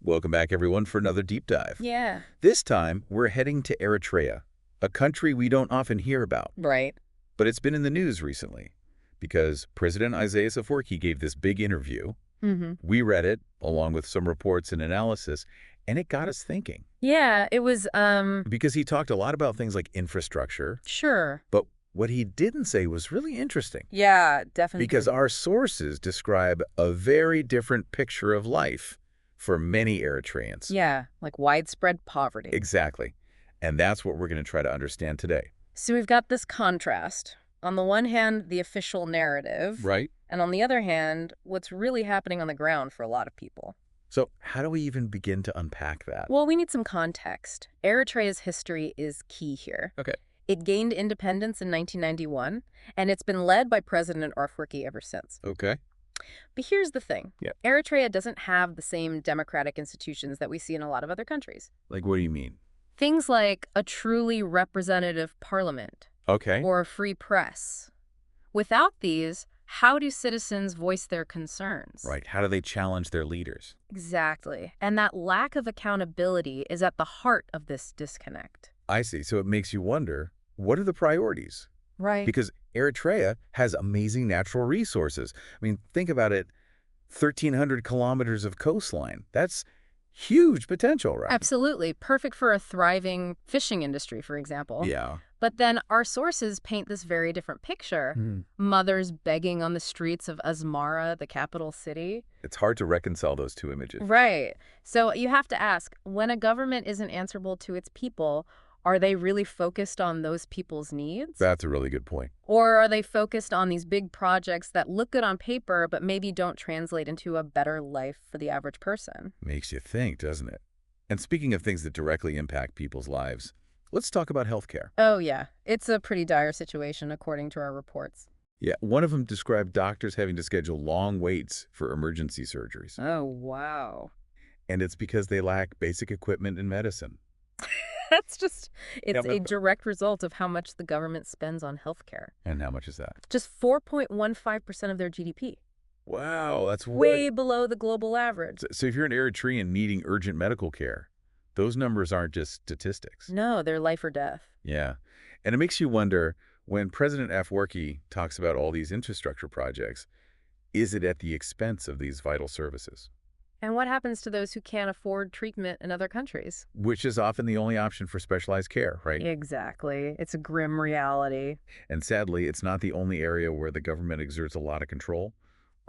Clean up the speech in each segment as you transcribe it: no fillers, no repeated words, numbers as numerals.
Welcome back, everyone, for another deep dive. Yeah. This time, we're heading to Eritrea, a country we don't often hear about. Right. But it's been in the news recently because President Isaias Afwerki gave this big interview. We read it, along with some reports and analysis, and it got us thinking. Yeah, it was, Because he talked a lot about things like infrastructure, sure. but what he didn't say was really interesting. Yeah, definitely. Because our sources describe a very different picture of life for many Eritreans. Yeah, like widespread poverty. Exactly. And that's what we're going to try to understand today. So we've got this contrast. On the one hand, the official narrative. Right. And on the other hand, what's really happening on the ground for a lot of people. So how do we even begin to unpack that? Well, we need some context. Eritrea's history is key here. Okay. It gained independence in 1991, and it's been led by President Afwerki ever since. Okay. But here's the thing. Yeah. Eritrea doesn't have the same democratic institutions that we see in a lot of other countries. Like, what do you mean? Things like a truly representative parliament Okay. or a free press. Without these, how do citizens voice their concerns? Right. How do they challenge their leaders? Exactly. And that lack of accountability is at the heart of this disconnect. I see. So it makes you wonder, what are the priorities? Right. Because Eritrea has amazing natural resources. I mean, think about it. 1,300 kilometers of coastline. That's huge potential, right? Absolutely. Perfect for a thriving fishing industry, for example. Yeah. But then our sources paint this very different picture. Mothers begging on the streets of Asmara, the capital city. It's hard to reconcile those two images. Right. So you have to ask, when a government isn't answerable to its people, are they really focused on those people's needs? That's a really good point. Or are they focused on these big projects that look good on paper but maybe don't translate into a better life for the average person? Makes you think, doesn't it? And speaking of things that directly impact people's lives, let's talk about healthcare. Oh, yeah. It's a pretty dire situation, according to our reports. Yeah, one of them described doctors having to schedule long waits for emergency surgeries. Oh, wow. And it's because they lack basic equipment and medicine. It's a direct result of how much the government spends on healthcare. And how much is that? Just 4.15% of their GDP. Wow, that's Way below the global average. So if you're an Eritrean needing urgent medical care, those numbers aren't just statistics. No, they're life or death. Yeah. And it makes you wonder, when President Afwerki talks about all these infrastructure projects, is it at the expense of these vital services? And what happens to those who can't afford treatment in other countries? Which is often the only option for specialized care, right? Exactly. It's a grim reality. And sadly, it's not the only area where the government exerts a lot of control.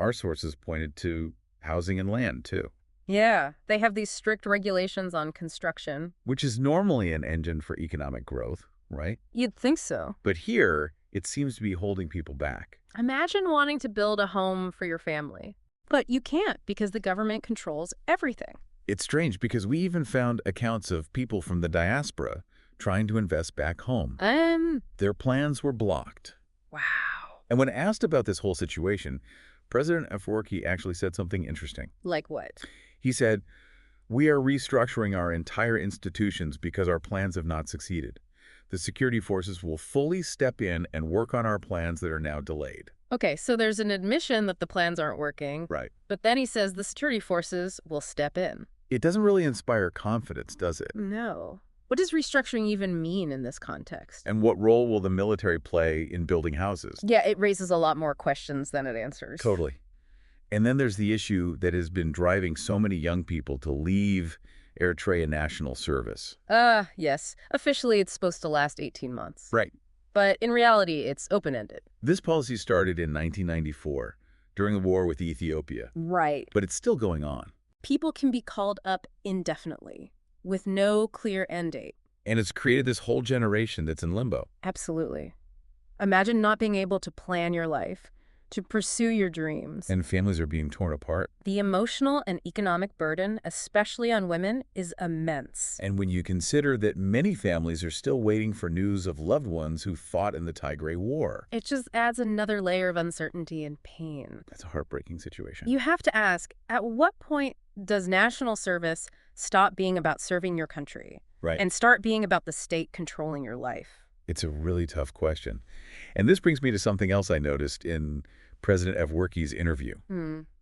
Our sources pointed to housing and land, too. Yeah, they have these strict regulations on construction. Which is normally an engine for economic growth, right? You'd think so. But here, it seems to be holding people back. Imagine wanting to build a home for your family. But you can't because the government controls everything. It's strange because we even found accounts of people from the diaspora trying to invest back home. Their plans were blocked. Wow. And when asked about this whole situation, President Afwerki actually said something interesting. Like what? He said, "We are restructuring our entire institutions because our plans have not succeeded. The security forces will fully step in and work on our plans that are now delayed." Okay, so there's an admission that the plans aren't working. Right. But then he says the security forces will step in. It doesn't really inspire confidence, does it? No. What does restructuring even mean in this context? And what role will the military play in building houses? Yeah, it raises a lot more questions than it answers. Totally. And then there's the issue that has been driving so many young people to leave Eritrea National Service. Yes. Officially, it's supposed to last 18 months. Right. But in reality, it's open-ended. This policy started in 1994 during the war with Ethiopia. Right. But it's still going on. People can be called up indefinitely, with no clear end date. And it's created this whole generation that's in limbo. Absolutely. Imagine not being able to plan your life, to pursue your dreams. And families are being torn apart. The emotional and economic burden, especially on women, is immense. And when you consider that many families are still waiting for news of loved ones who fought in the Tigray War. It just adds another layer of uncertainty and pain. That's a heartbreaking situation. You have to ask, at what point does national service stop being about serving your country? Right. And start being about the state controlling your life? It's a really tough question. And this brings me to something else I noticed in President Afwerki's interview.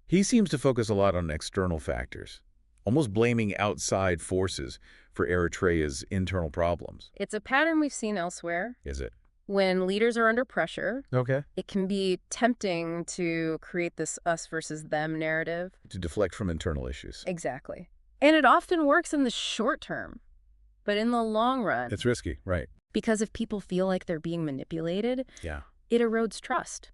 He seems to focus a lot on external factors, almost blaming outside forces for Eritrea's internal problems. It's a pattern we've seen elsewhere. Is it? When leaders are under pressure, Okay. it can be tempting to create this us versus them narrative. To deflect from internal issues. Exactly. And it often works in the short term, but in the long run, It's risky, right? because if people feel like they're being manipulated, Yeah. it erodes trust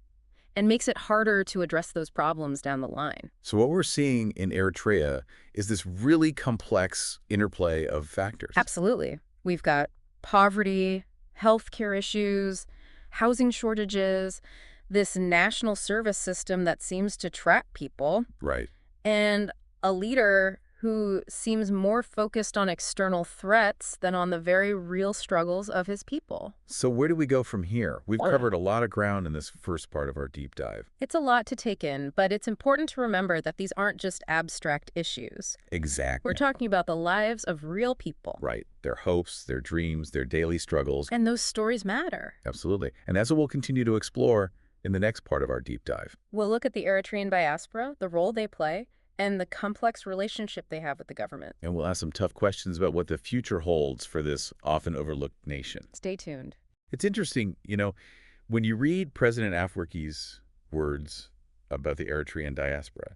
and makes it harder to address those problems down the line. So what we're seeing in Eritrea is this really complex interplay of factors. Absolutely. We've got poverty, healthcare issues, housing shortages, this national service system that seems to trap people, Right. and a leader who seems more focused on external threats than on the very real struggles of his people. So where do we go from here? We've covered a lot of ground in this first part of our deep dive. It's a lot to take in, but it's important to remember that these aren't just abstract issues. Exactly. We're talking about the lives of real people. Right. Their hopes, their dreams, their daily struggles. And those stories matter. Absolutely. And that's what we'll continue to explore in the next part of our deep dive. We'll look at the Eritrean diaspora, the role they play, and the complex relationship they have with the government. And we'll ask some tough questions about what the future holds for this often overlooked nation. Stay tuned. It's interesting, when you read President Afwerki's words about the Eritrean diaspora,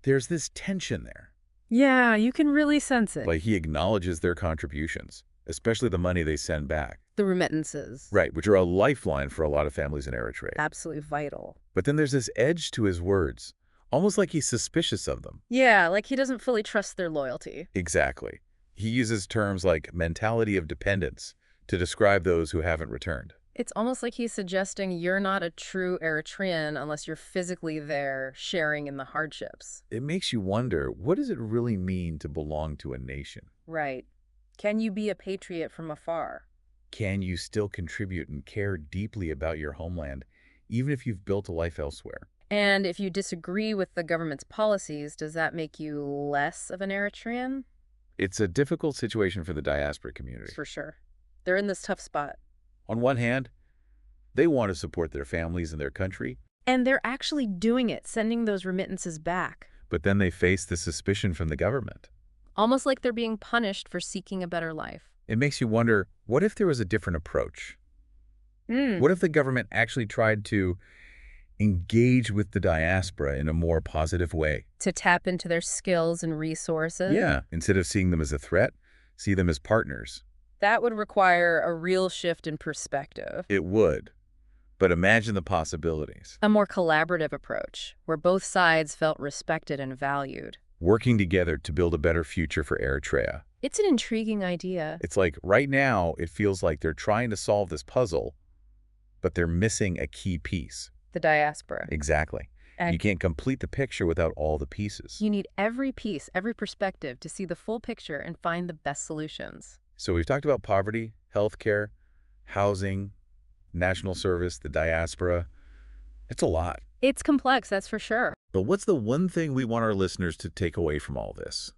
there's this tension there. Yeah, you can really sense it. Like he acknowledges their contributions, especially the money they send back. The remittances. Right, which are a lifeline for a lot of families in Eritrea. Absolutely vital. But then there's this edge to his words, almost like he's suspicious of them. Yeah, like he doesn't fully trust their loyalty. Exactly. He uses terms like mentality of dependence to describe those who haven't returned. It's almost like he's suggesting you're not a true Eritrean unless you're physically there sharing in the hardships. It makes you wonder, what does it really mean to belong to a nation? Right. Can you be a patriot from afar? Can you still contribute and care deeply about your homeland, even if you've built a life elsewhere? And if you disagree with the government's policies, does that make you less of an Eritrean? It's a difficult situation for the diaspora community. For sure. They're in this tough spot. On one hand, they want to support their families and their country. And they're actually doing it, sending those remittances back. But then they face the suspicion from the government. Almost like they're being punished for seeking a better life. It makes you wonder, what if there was a different approach? What if the government actually tried to engage with the diaspora in a more positive way? To tap into their skills and resources? Yeah, instead of seeing them as a threat, see them as partners. That would require a real shift in perspective. It would. But imagine the possibilities. A more collaborative approach, where both sides felt respected and valued. Working together to build a better future for Eritrea. It's an intriguing idea. It's like right now, it feels like they're trying to solve this puzzle, but they're missing a key piece. The diaspora. Exactly. You can't complete the picture without all the pieces. You need every piece, every perspective to see the full picture and find the best solutions. So we've talked about poverty, healthcare, housing, national service, the diaspora. It's a lot. It's complex, that's for sure. But what's the one thing we want our listeners to take away from all this?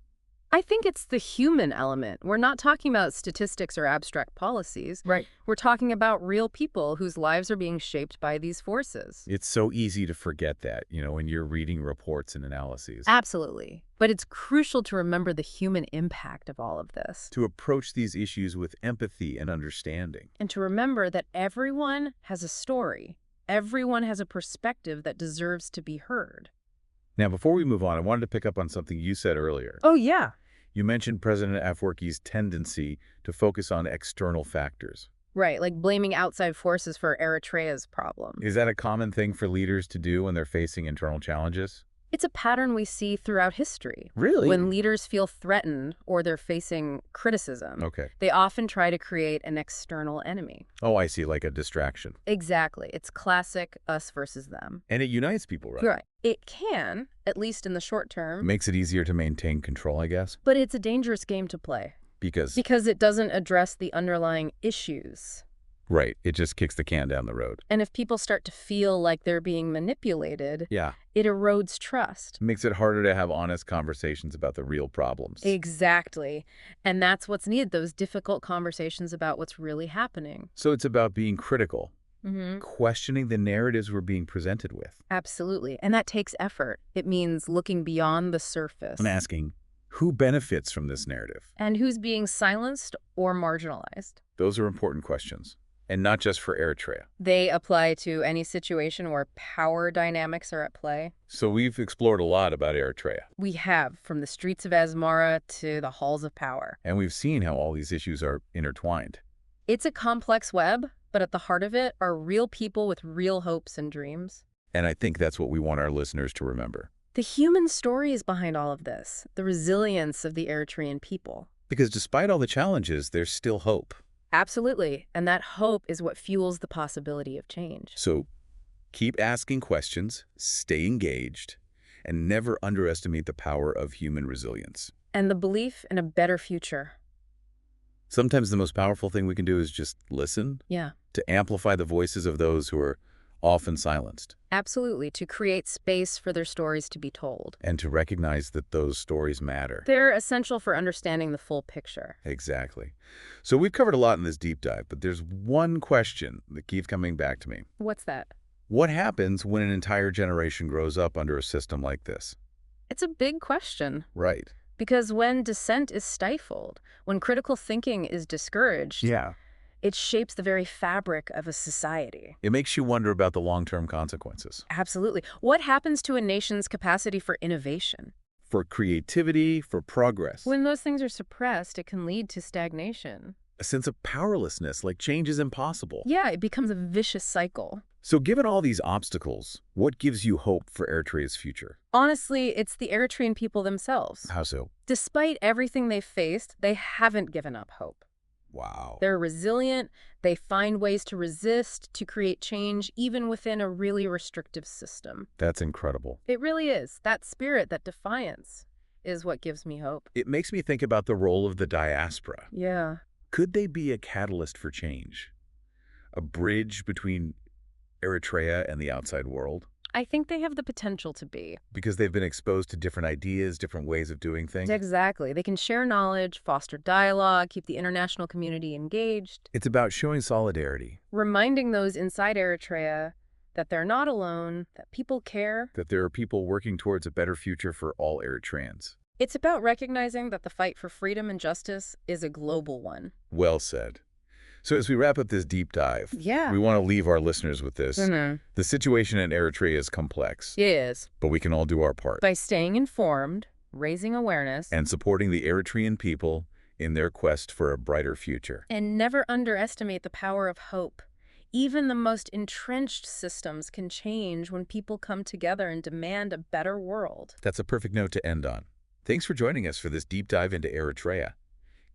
I think it's the human element. We're not talking about statistics or abstract policies. Right. We're talking about real people whose lives are being shaped by these forces. It's so easy to forget that, when you're reading reports and analyses. Absolutely. But it's crucial to remember the human impact of all of this. To approach these issues with empathy and understanding. And to remember that everyone has a story. Everyone has a perspective that deserves to be heard. Now, before we move on, I wanted to pick up on something you said earlier. Oh, yeah. You mentioned President Afwerki's tendency to focus on external factors. Right, like blaming outside forces for Eritrea's problem. Is that a common thing for leaders to do when they're facing internal challenges? It's a pattern we see throughout history. Really? When leaders feel threatened or they're facing criticism, Okay. they often try to create an external enemy. Oh, I see, like a distraction. Exactly. It's classic us versus them. And it unites people, right? Right. It can, at least in the short term. Makes it easier to maintain control, I guess. But it's a dangerous game to play. Because it doesn't address the underlying issues. Right. It just kicks the can down the road. And if people start to feel like they're being manipulated, Yeah. it erodes trust. Makes it harder to have honest conversations about the real problems. Exactly. And that's what's needed, those difficult conversations about what's really happening. So it's about being critical, Mm-hmm. questioning the narratives we're being presented with. Absolutely. And that takes effort. It means looking beyond the surface. And asking, Who benefits from this narrative? And who's being silenced or marginalized? Those are important questions, and not just for Eritrea. They apply to any situation where power dynamics are at play. So we've explored a lot about Eritrea, We have, from the streets of Asmara to the halls of power. and we've seen how all these issues are intertwined. It's a complex web, but at the heart of it are real people with real hopes and dreams. And I think that's what we want our listeners to remember. The human stories behind all of this, the resilience of the Eritrean people. Because despite all the challenges, there's still hope. Absolutely, and that hope is what fuels the possibility of change. So keep asking questions, stay engaged, and never underestimate the power of human resilience. And the belief in a better future. Sometimes the most powerful thing we can do is just listen, Yeah, to amplify the voices of those who are often silenced, absolutely, to create space for their stories to be told. and to recognize that those stories matter. They're essential for understanding the full picture. Exactly. So we've covered a lot in this deep dive, but there's one question that keeps coming back to me. What's that? What happens when an entire generation grows up under a system like this? It's a big question. Right. Because when dissent is stifled, when critical thinking is discouraged, it shapes the very fabric of a society. It makes you wonder about the long-term consequences. Absolutely. What happens to a nation's capacity for innovation? For creativity, for progress. When those things are suppressed, it can lead to stagnation. A sense of powerlessness, like change is impossible. Yeah, it becomes a vicious cycle. So given all these obstacles, what gives you hope for Eritrea's future? Honestly, it's the Eritrean people themselves. How so? Despite everything they've faced, they haven't given up hope. Wow. They're resilient, they find ways to resist, to create change, even within a really restrictive system. That's incredible. It really is. That spirit, that defiance, is what gives me hope. It makes me think about the role of the diaspora. Yeah. Could they be a catalyst for change? A bridge between Eritrea and the outside world? I think they have the potential to be. Because they've been exposed to different ideas, different ways of doing things? Exactly. They can share knowledge, foster dialogue, keep the international community engaged. It's about showing solidarity. Reminding those inside Eritrea that they're not alone, that people care. That there are people working towards a better future for all Eritreans. It's about recognizing that the fight for freedom and justice is a global one. Well said. So as we wrap up this deep dive, Yeah. we want to leave our listeners with this. Mm-hmm. The situation in Eritrea is complex, Yes. but we can all do our part. By staying informed, raising awareness, And supporting the Eritrean people in their quest for a brighter future. and never underestimate the power of hope. Even the most entrenched systems can change when people come together and demand a better world. That's a perfect note to end on. Thanks for joining us for this deep dive into Eritrea.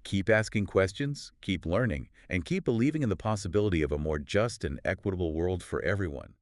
Keep asking questions, keep learning, and keep believing in the possibility of a more just and equitable world for everyone.